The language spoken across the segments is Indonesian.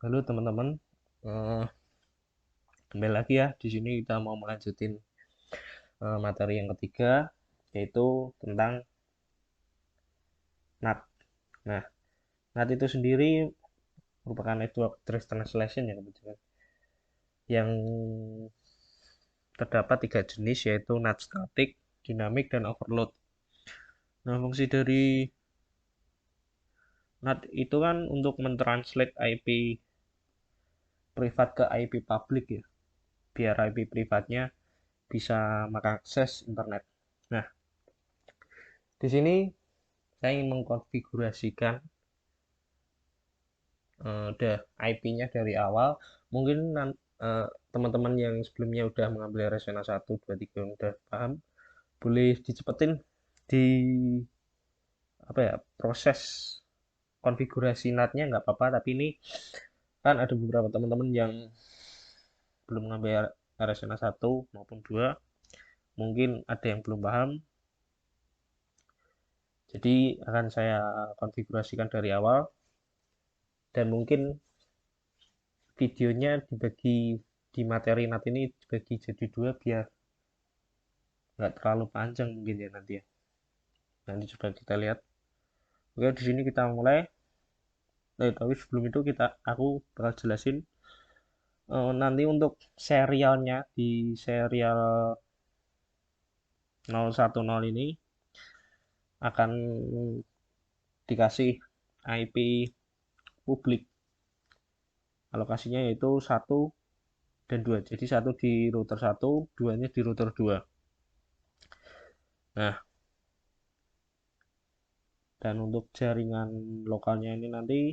Halo teman-teman, Eh, kembali lagi ya. Di sini kita mau melanjutin materi yang ketiga, yaitu tentang NAT. Nah, NAT itu sendiri merupakan network trace translation ya kebetulan, yang terdapat tiga jenis yaitu NAT static, dynamic, dan overload. Nah, fungsi dari NAT itu kan untuk mentranslate IP privat ke IP publik ya, biar IP privatnya bisa mengakses internet. Nah, di sini saya ingin mengkonfigurasikan IP-nya dari awal. Mungkin teman-teman yang sebelumnya udah mengambil RSNA 1, 2, 3 udah paham, boleh dicepetin di apa ya, proses konfigurasi NAT-nya nggak apa-apa, tapi ini kan ada beberapa teman-teman yang belum mengambil RSNA 1 maupun 2, mungkin ada yang belum paham, jadi akan saya konfigurasikan dari awal, dan mungkin videonya dibagi di materi NAT ini dibagi jadi dua biar nggak terlalu panjang mungkin ya nanti ya. Nanti coba kita lihat. Oke, di sini kita mulai. Tapi sebelum itu aku bakal jelasin nanti untuk serialnya di serial 010 ini akan dikasih IP publik. Alokasinya yaitu 1 dan 2. Jadi satu di router 1, duanya di router 2. Nah, dan untuk jaringan lokalnya ini nanti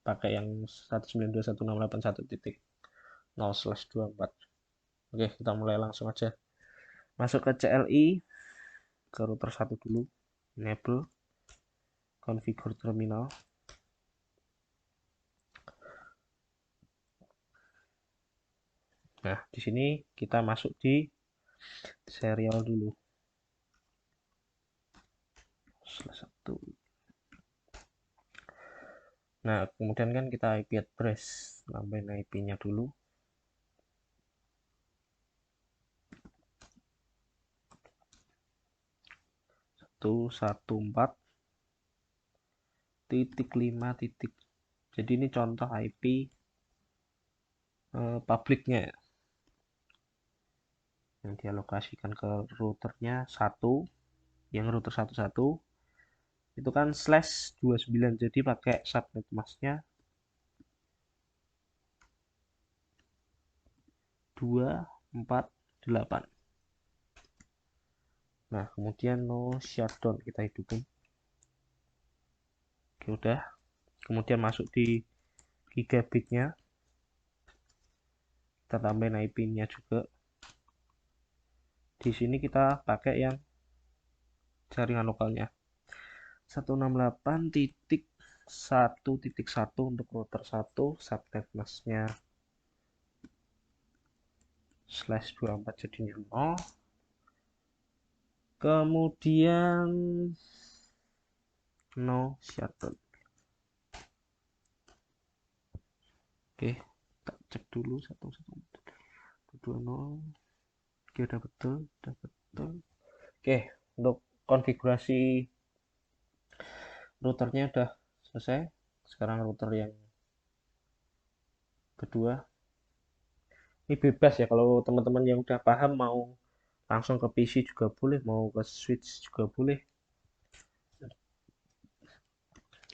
pakai yang 192.168.1.0/24. Oke, kita mulai langsung aja. Masuk ke CLI, ke router 1 dulu. Enable, configure terminal. Nah, di sini kita masuk di serial dulu. /1. Nah, kemudian kan kita IP address, nambahin IP-nya dulu. 114.5. Jadi ini contoh IP publiknya ya, yang dialokasikan ke routernya 1, yang router 11 itu kan /29, jadi pakai subnet masknya 248. Nah, kemudian no shutdown kita hidupin. Oke, udah. Kemudian masuk di gigabitnya, kita tambahin IP-nya juga. Di sini kita pakai yang jaringan lokalnya 168.1.1 untuk router 1, subnet masknya /24 jadinya 0. Kemudian no shutdown. Oke, kita cek dulu 1.1.2.0. Oke, udah betul, udah betul. Oke, untuk konfigurasi routernya udah selesai. Sekarang router yang kedua. Ini bebas ya, kalau teman-teman yang udah paham mau langsung ke PC juga boleh, mau ke switch juga boleh.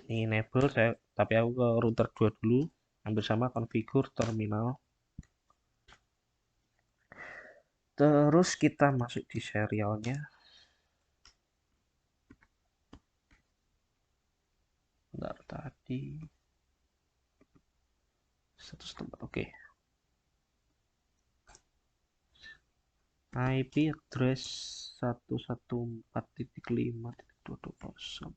Ini enable saya, tapi aku ke router 2 dulu. Hampir sama, configure terminal. Terus kita masuk di serialnya. Bentar, tadi satu tempat. Oke. IP address 114.5.220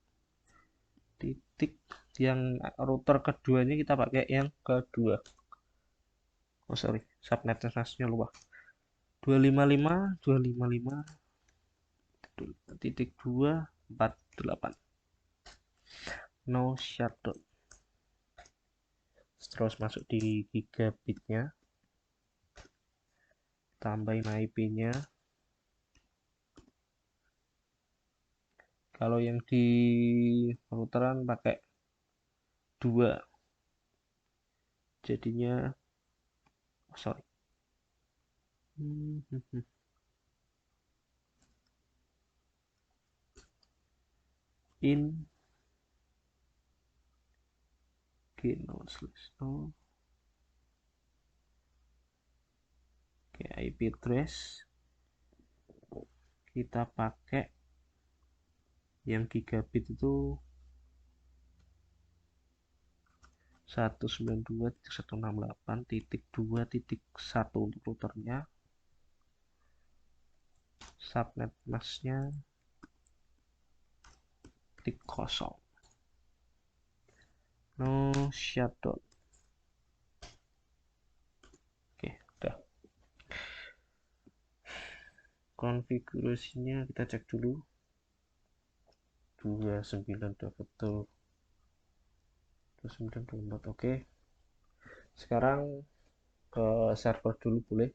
titik, yang router keduanya kita pakai yang kedua. Oh sorry, subnetnya lupa. 255.255.248. No shutdown. terus masuk di gigabitnya, tambahin IP-nya. Kalau yang di routeran pakai 2, jadinya sorry, in g0/0. Oke, IP address kita pakai yang gigabit itu 192.168.2.1 untuk routernya. Subnet masknya tik kosong, no shutdown. Oke, udah. Konfigurasinya kita cek dulu. 29 udah betul. 29.24 oke. Sekarang ke server dulu boleh.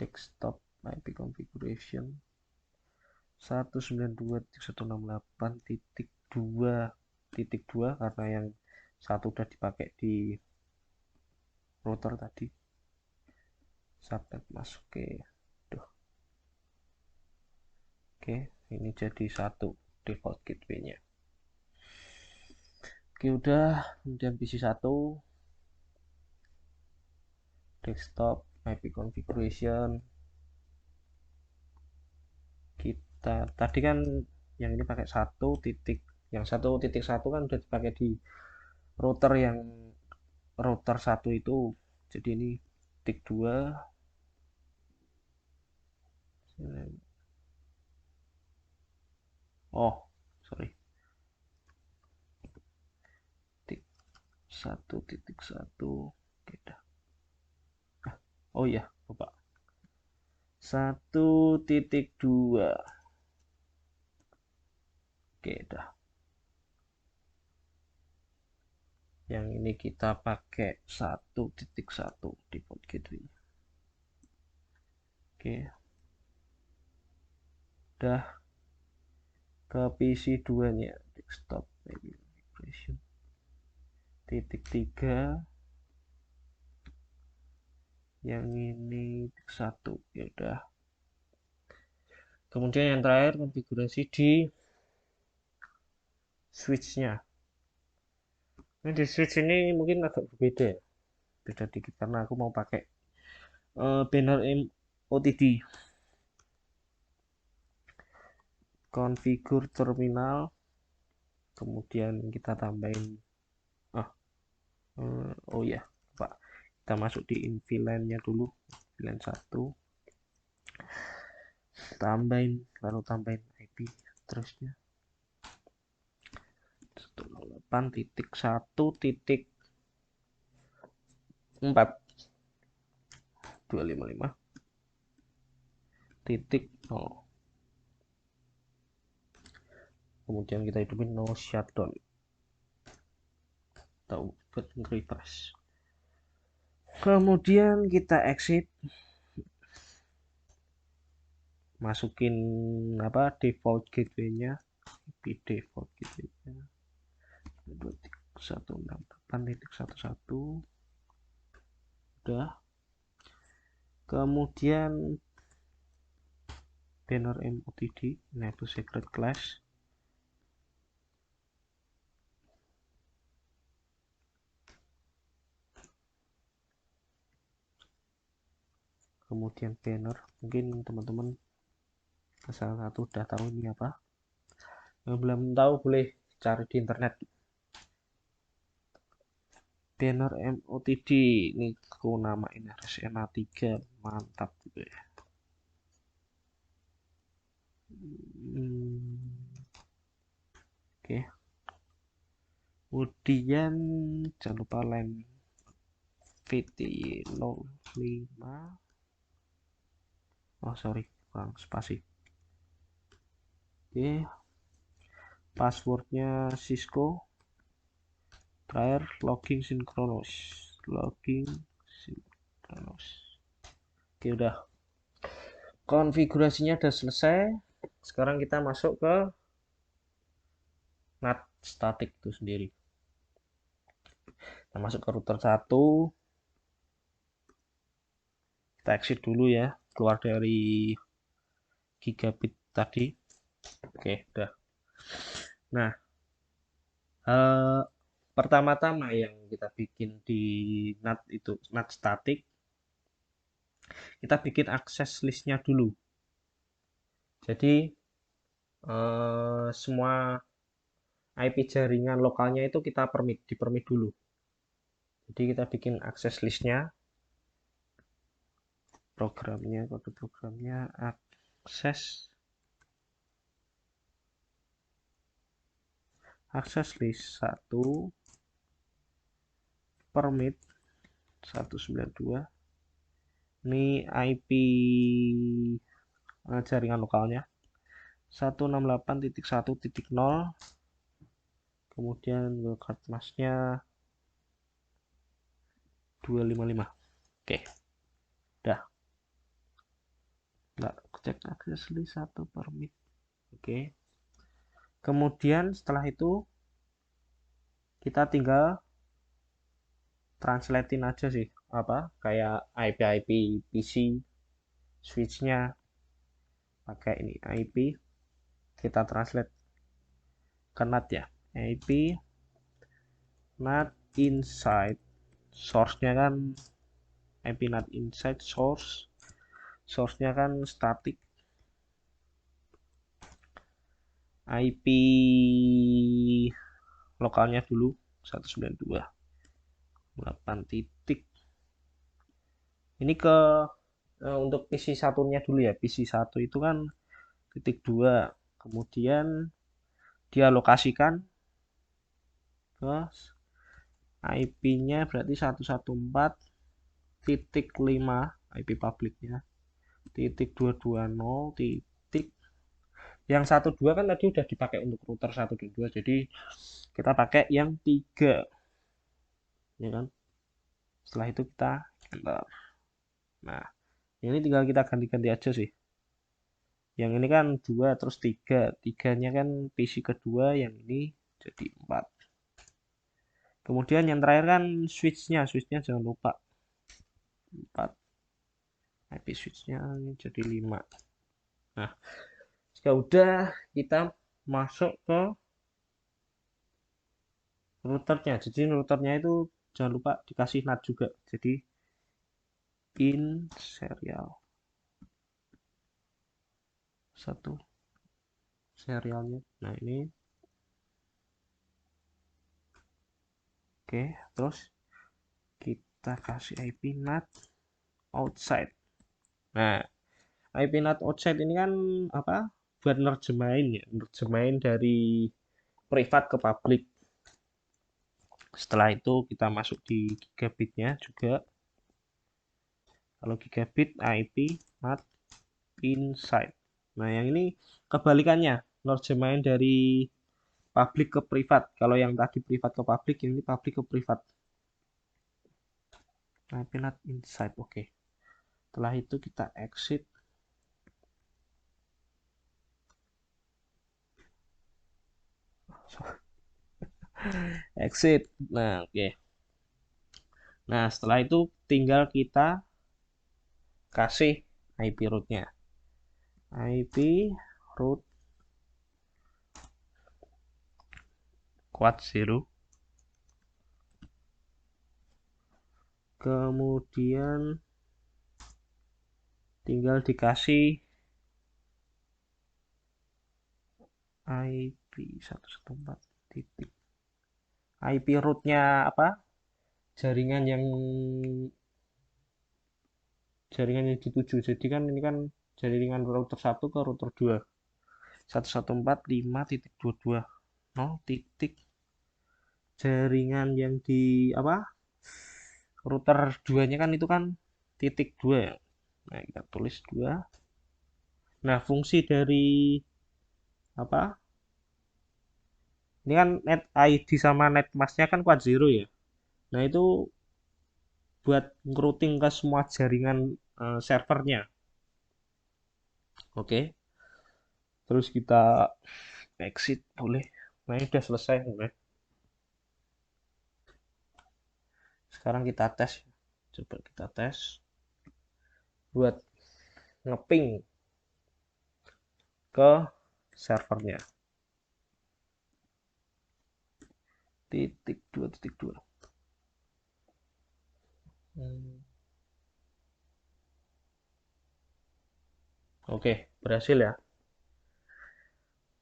Desktop IP configuration 192.168.2.2 karena yang satu udah dipakai di router tadi. Subnet mask oke. Oke, ini jadi satu default gateway-nya. Oke, udah. Kemudian PC1 desktop IP configuration. Kita tadi kan yang ini pakai 1.1 kan udah dipakai di router yang router 1 itu. Jadi ini tik 2. Oh, sorry. Tik 1.1. Oke, dah. Oh iya, lupa. 1.2. Oke, dah. Yang ini kita pakai 1.1 default gateway. Oke. Udah ke PC 2 nya desktop configuration titik 3, yang ini 1 ya udah. Kemudian yang terakhir konfigurasi di switch-nya. Ini di switch ini mungkin agak berbeda ya, beda dikit karena aku mau pakai banner OTD. Configure terminal, kemudian kita tambahin oh ya Pak, kita masuk di VLAN nya dulu, VLAN 1, tambahin IP terusnya 108.1.4.255.0. Kemudian kita hidupin no shutdown atau buat refresh. Kemudian kita exit, masukin default gateway-nya, default gateway-nya 2.168.11. Udah. Kemudian banner MOTD enable secret class, kemudian banner, mungkin teman-teman salah satu udah tahu ini apa. Yang belum tahu boleh cari di internet. Banner MOTD ini aku namain RSNA3, mantap gitu ya. Oke. Kemudian jangan lupa lem VT05. Oh sorry, kurang spasi. Oke. Passwordnya Cisco terakhir logging sinkronus. Oke, udah konfigurasinya udah selesai. Sekarang kita masuk ke NAT static itu sendiri. Kita masuk ke router 1, kita exit dulu ya, keluar dari gigabit tadi. Oke, udah. Nah, pertama-tama yang kita bikin di NAT itu NAT static, kita bikin akses listnya dulu. Jadi semua IP jaringan lokalnya itu kita di permit dulu. Jadi kita bikin akses listnya, kode programnya akses list 1 permit 192. Ini IP jaringan lokalnya 168.1.0, kemudian wildcard masknya 255. Oke, udah. Nggak cek akses list 1 permit. Oke, kemudian setelah itu kita tinggal translatein aja sih, apa kayak IP PC switchnya pakai ini IP, kita translate ke NAT ya, IP NAT inside source-nya kan IP NAT inside source-nya kan static, IP lokalnya dulu 192.8 titik. Ini ke untuk PC satunya dulu ya. PC 1 itu kan titik 2, kemudian dia lokasikan ke IP-nya berarti 114.5 IP publiknya, titik 220 titik. Yang 12 kan tadi udah dipakai untuk router 1 dan 2, jadi kita pakai yang 3 ya kan. Setelah itu kita enter. Nah, ini tinggal kita ganti-ganti aja sih. Yang ini kan 2 terus 3, 3-nya kan PC kedua, yang ini jadi 4. Kemudian yang terakhir kan switchnya jangan lupa 4. IP switchnya jadi 5. Nah, jika udah, kita masuk ke routernya. Jadi routernya itu jangan lupa dikasih NAT juga. Jadi in serial 1 serialnya. Nah, ini oke, terus kita kasih IP NAT outside. Nah, IP NAT outside ini kan apa? Buat nerjemahin dari privat ke public. Setelah itu kita masuk di gigabitnya juga. Kalau gigabit IP NAT inside. Nah, yang ini kebalikannya, nerjemahin dari public ke privat. Kalau yang tadi privat ke public, yang ini public ke privat. IP NAT inside, oke. Setelah itu kita exit. Exit. Nah, oke. Nah, setelah itu tinggal kita kasih IP root-nya. IP root quad 0. Kemudian tinggal dikasih IP 114 titik. IP root-nya apa? Jaringan yang dituju. Jadi kan ini kan jaringan router 1 ke router 2. 114.5.22. 0 titik. Jaringan yang di apa? Router 2-nya kan itu kan titik 2 ya. Nah, kita tulis 2. Nah, fungsi dari apa? Ini kan net ID sama net masknya kan kuat zero ya. Nah itu buat routing ke semua jaringan servernya. Oke, terus kita exit boleh. Nah ini udah selesai. Boleh. Sekarang kita tes. Coba kita tes buat ngeping ke servernya. Titik dua titik dua. Oke, berhasil ya.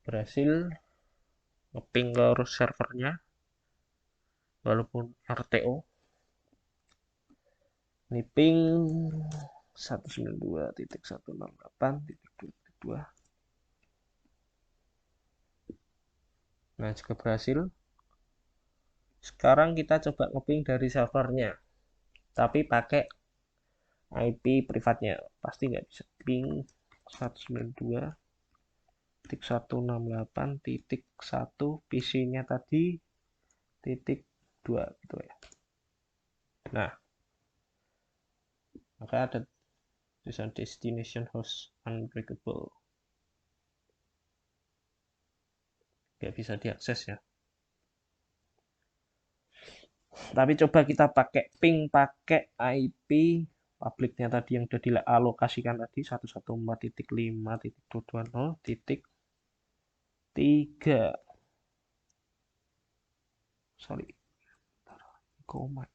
Berhasil ngeping ke servernya walaupun RTO. Ini ping 192.168.2.2. Nah, jika berhasil, sekarang kita coba ngeping dari servernya, tapi pakai IP privatnya. Pasti nggak bisa. Ping 192.168.1 PC-nya tadi titik 2 gitu ya. Nah, maka ada tulisan destination host unbreakable. Nggak bisa diakses ya. Tapi coba kita pakai ping pakai IP publiknya tadi yang sudah dialokasikan tadi 114.5.220.3. Sorry, koma.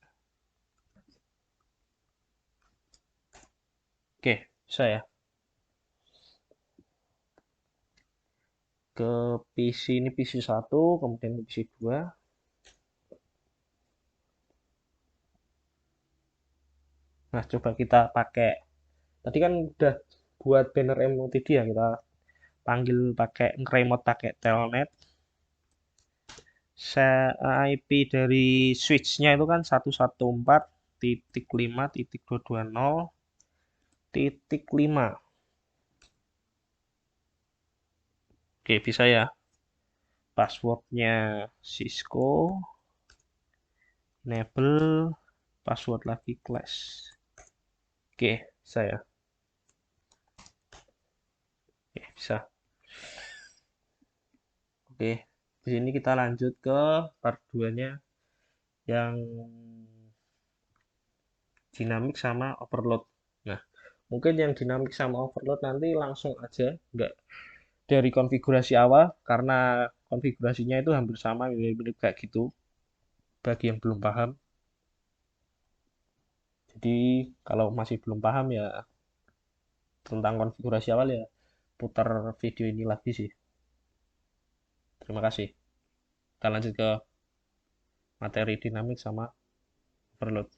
Oke, bisa ya. Ke PC ini PC 1, kemudian PC 2. Nah, coba kita pakai. Tadi kan udah buat banner MOTD ya, kita panggil pakai nge-remote pakai telnet. IP dari switch-nya itu kan 114.5.220.5. Oke, bisa ya. Passwordnya Cisco, enable, password lagi class. Oke, bisa ya. Oke, bisa. Oke, di sini kita lanjut ke part 2-nya yang dinamik sama overload. Nah, mungkin yang dinamik sama overload nanti langsung aja, nggak dari konfigurasi awal, karena konfigurasinya itu hampir sama, mirip-mirip kayak gitu, bagi yang belum paham. Jadi, kalau masih belum paham ya tentang konfigurasi awal ya, putar video ini lagi sih. Terima kasih. Kita lanjut ke materi dinamik sama overload.